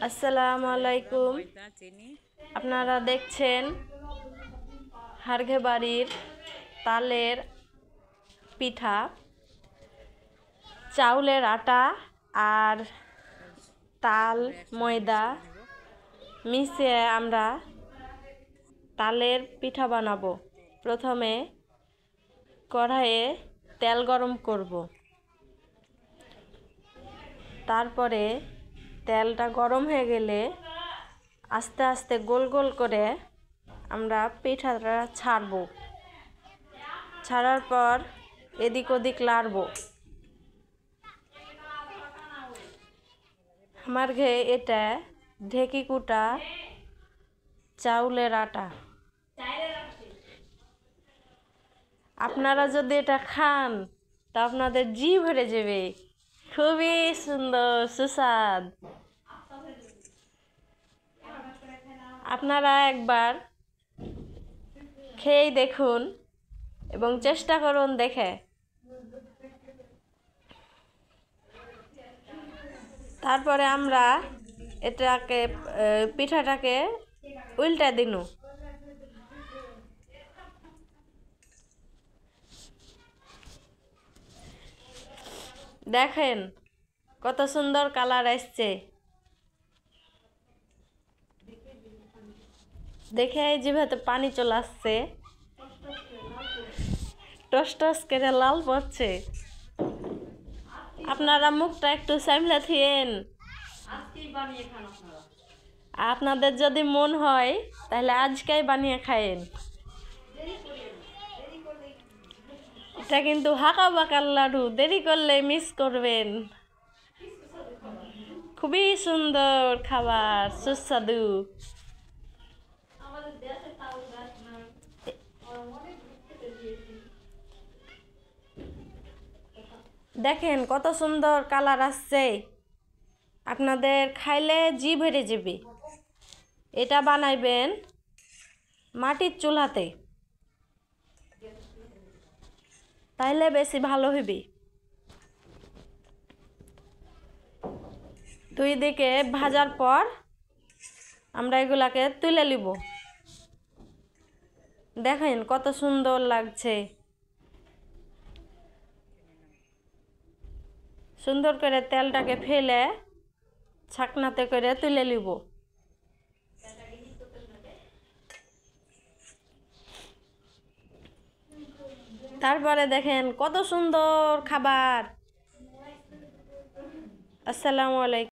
আসসালামু আলাইকুম। আপনারা দেখছেন হারঘে বাড়ির তালের পিঠা। চাউলের আটা আর তাল ময়দা মিশিয়ে আমরা তালের পিঠা বানাবো। প্রথমে কড়াইয়ে তেল গরম করব, তারপরে তেলটা গরম হয়ে গেলে আস্তে আস্তে গোল গোল করে আমরা পিঠাটা ছাড়বো। ছাড়ার পর এদিক ওদিক লাড়বো। আমার ঘে এটা ঢেকি কুটা চাউলের আটা। আপনারা যদি এটা খান তা আপনাদের জি ভরে যাবে। খুবই সুন্দর সুস্বাদ। আপনারা একবার খেয়ে দেখুন এবং চেষ্টা করুন দেখে। তারপরে আমরা এটাকে পিঠাটাকে উল্টা দিনু। দেখেন কত সুন্দর কালার আসছে। দেখে জিভাতে পানি চলে আসছে, টস টস করে লাল পড়ছে। আপনারা মুখটা একটু সামলে থিয়েন। আপনাদের যদি মন হয় তাহলে আজকেই বানিয়ে খায়েন। এটা কিন্তু হাঁকা বাঁকার লাডু, দেরি করলে মিস করবেন। খুবই সুন্দর খাবার, সুস্বাদু। দেখেন কত সুন্দর কালার আসছে। আপনাদের খাইলে জি ভরে যাবে। এটা বানাইবেন মাটির চুলাতে, তাইলে বেশি ভালো হবে। দুই দিকে ভাজার পর আমরা এগুলাকে তুলে নিব। দেখেন কত সুন্দর লাগছে। সুন্দর করে তেলটাকে ফেলে ছাকনাতে করে তুলে নিব। তারপরে দেখেন কত সুন্দর খাবার। আসসালামু আলাইকুম।